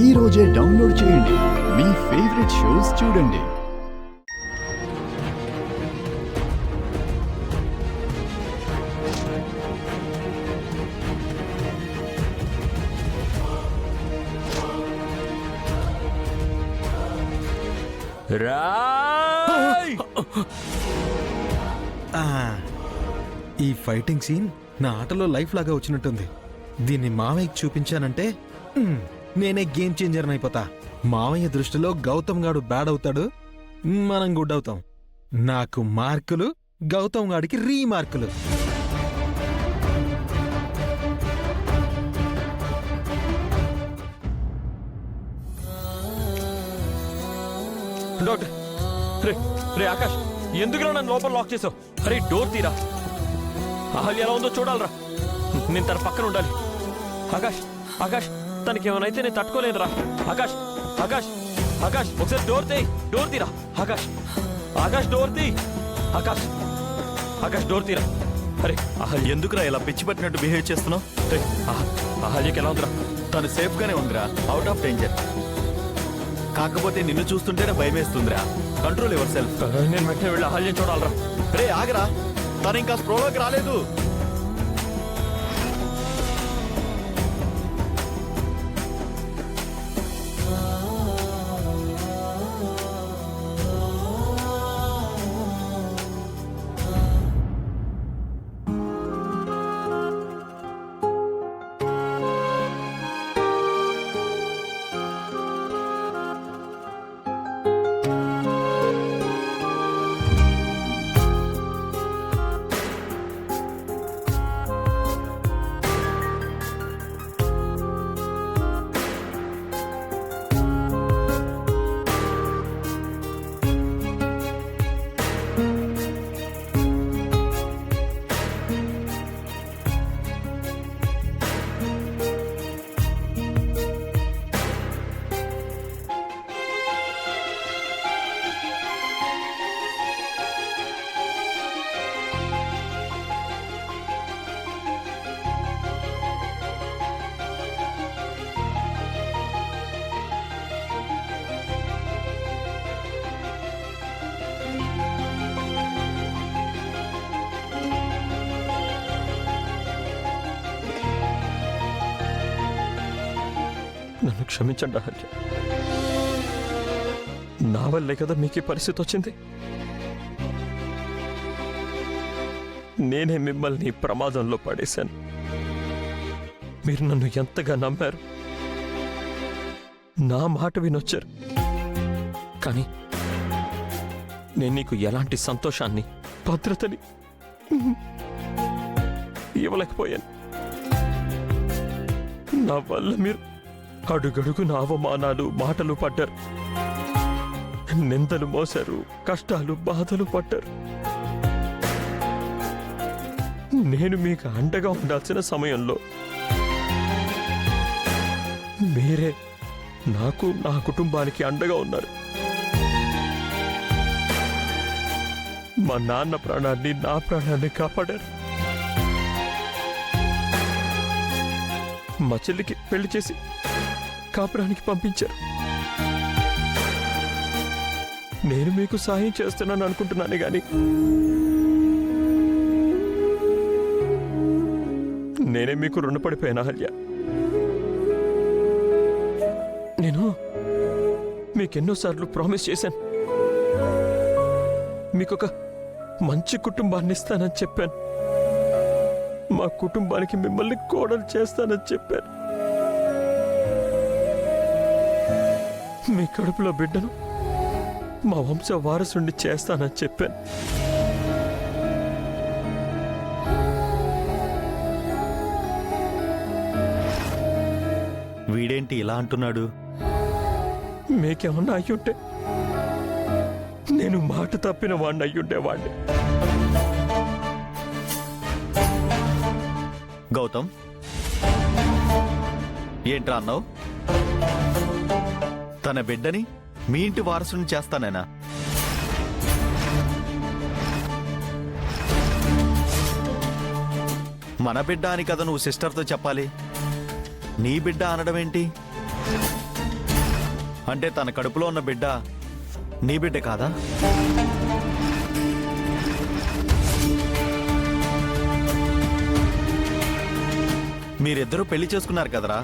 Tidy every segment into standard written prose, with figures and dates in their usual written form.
ఈ రోజే డౌన్లోడ్ చేయండి. మీ ఫేవరెట్ షోస్ చూడండి. ఈ ఫైటింగ్ సీన్ నా ఆటలో లైఫ్ లాగా వచ్చినట్టుంది. దీన్ని మామయ్యకి చూపించానంటే నేనే గేమ్ చేంజర్ అయిపోతా. మామయ్య దృష్టిలో గౌతమ్ గాడు బ్యాడ్ అవుతాడు, మనం గుడ్ అవుతాం. నాకు మార్కులు, గౌతమ్ గాడికి రీమార్కులు. డాక్టర్ రే ఆకాష్, ఎందుకురా నన్ను లోపల లాక్ చేసావు? అరే డోర్ తీరా. అహల్య ఎలా ఉందో చూడాలరా. నేను తన పక్కన ఉండాలి. ఆకాష్ ఆకాష్, తనకి ఏమైనా నేను తట్టుకోలేదురా. ఆకాష్ ఆకాష్ ఆకాష్, ఒకసారి డోర్ తీరా. ఆకాష్ ఆకాష్ డోర్ తీ. ఆకాష్ ఆకాష్ డోర్ తీరా. అరే అహల్య, ఎందుకురా ఇలా పిచ్చి పట్టినట్టు బిహేవ్ చేస్తున్నావు? అహల్యకి ఎలా ఉందిరా? తను సేఫ్ గానే ఉందిరా, అవుట్ ఆఫ్ డేంజర్. కాకపోతే నిన్ను చూస్తుంటేనే భయం వేస్తుందిరా. Control your self. నేను వెంటనే వెళ్ళి అహల్యం చూడాలరా. రే ఆగరా, తను ఇంకా స్ప్రోలోకి రాలేదు. నన్ను క్షమించండి అహల్య. నా వల్లే కదా మీకు ఈ పరిస్థితి వచ్చింది. నేనే మిమ్మల్ని ప్రమాదంలో పడేశాను. మీరు నన్ను ఎంతగా నమ్మారు, నా మాట వినొచ్చారు. కానీ నేను నీకు ఎలాంటి సంతోషాన్ని, భద్రతని ఇవ్వలేకపోయాను. నా వల్ల మీరు అడుగడుగున అవమానాలు, మాటలు పడ్డారు, నిందలు మోసారు, కష్టాలు, బాధలు పడ్డారు. నేను మీకు అండగా ఉండాల్సిన సమయంలో మీరే నాకు, నా కుటుంబానికి అండగా ఉన్నారు. మా నాన్న ప్రాణాన్ని, నా ప్రాణాన్ని కాపాడారు. మా చెల్లికి పెళ్లి చేసి కాపురానికి పంపించారు. నేను మీకు సాయం చేస్తున్నాను అనుకుంటున్నాను, గాని నేనే మీకు రుణపడిపోయాను అహల్య. నేను మీకెన్నోసార్లు ప్రామిస్ చేశాను, మీకొక మంచి కుటుంబాన్ని ఇస్తానని చెప్పాను. మా కుటుంబానికి మిమ్మల్ని కోడలు చేస్తానని చెప్పాను. మీ కడుపులో బిడ్డను మా వంశ వారసుని చేస్తానని చెప్పాను. వీడేంటి ఇలా అంటున్నాడు? మీకేమన్నా అయ్యుంటే, నేను మాట తప్పిన వాడిని అయ్యుండేవాడిని. గౌతమ్, ఏంట్రా అన్నావు? తన బిడ్డని మీ ఇంటి వారసుని చేస్తానేనా? మన బిడ్డ అని కదా నువ్వు సిస్టర్తో చెప్పాలి. నీ బిడ్డ అనడం ఏంటి? అంటే తన కడుపులో ఉన్న బిడ్డ నీ బిడ్డ కాదా? మీరిద్దరూ పెళ్లి చేసుకున్నారు కదరా,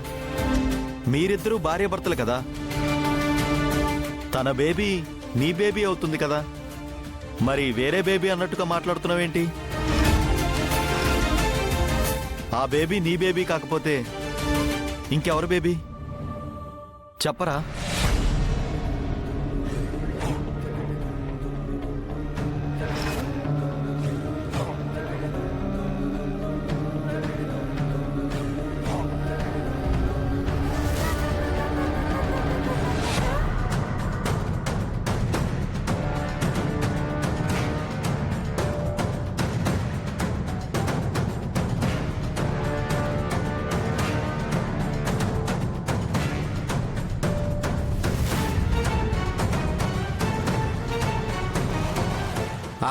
మీరిద్దరూ భార్యాభర్తలు కదా. తన బేబీ నీ బేబీ అవుతుంది కదా, మరి వేరే బేబీ అన్నట్టుగా మాట్లాడుతున్నావేంటి? ఆ బేబీ నీ బేబీ కాకపోతే ఇంకెవరు బేబీ చెప్పరా?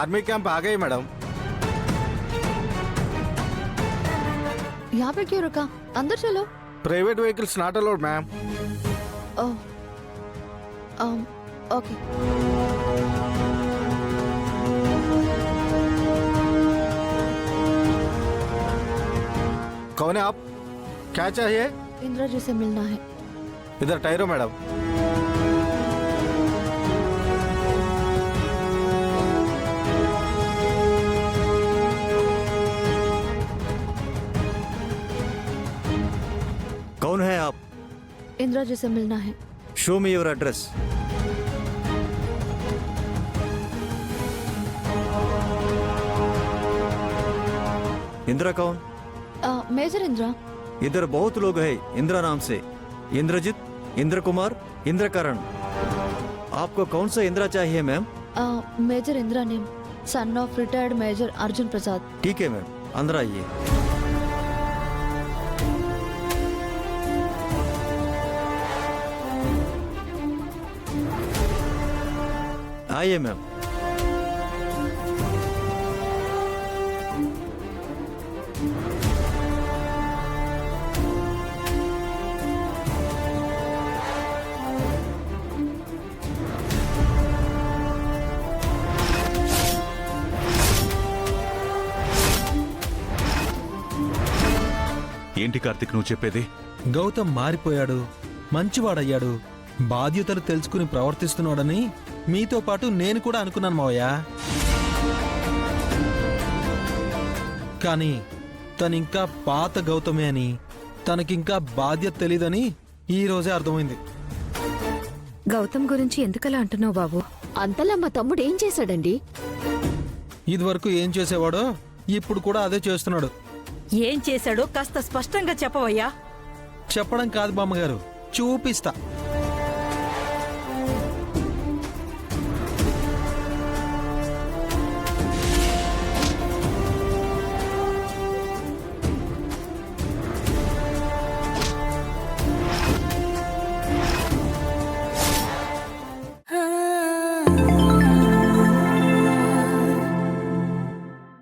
आर्मी कैंप आ गए मैडम। यहाँ पे क्यों रुका? अंदर चलो। Private vehicles not allowed ma'am. Oh, okay. कौन है आप? क्या चाहिए? इंदिरा जी से मिलना है। इधर टायरो मैडम। कौन है आप? इंदिरा जी से मिलना है। Show me your address. Indira कौन? मेजर इंदिरा। इधर बहुत लोग हैं इंदिरा नाम से। इंद्रजीत, इंद्र कुमार, इंद्रकरण। आपको कौन सा इंदिरा चाहिए ma'am? Major Indira name, son of retired major Arjun Prasad. ठीक है मैम, अंदर आइए। आइए मैम। ఏంటి కార్తిక్ నువ్వు చెప్పేది? గౌతమ్ మారిపోయాడు, మంచివాడయ్యాడు, బాధ్యతలు తెలుసుకుని ప్రవర్తిస్తున్నాడని మీతో పాటు నేను కూడా అనుకున్నాను మావయ్య. కానీ తనింకా పాత గౌతమే అని, తనకింకా బాధ్యత తెలీదని ఈ రోజే అర్థమైంది. గౌతమ్ గురించి ఎందుకలా అంటున్నావు బాబు? అంతలా మా తమ్ముడు ఏం చేశాడండి? ఇదివరకు ఏం చేసేవాడో ఇప్పుడు కూడా అదే చేస్తున్నాడు. ఏం చేశాడో కాస్త స్పష్టంగా చెప్పవయ్యా. చెప్పడం కాదు బామ్మగారు, చూపిస్తా.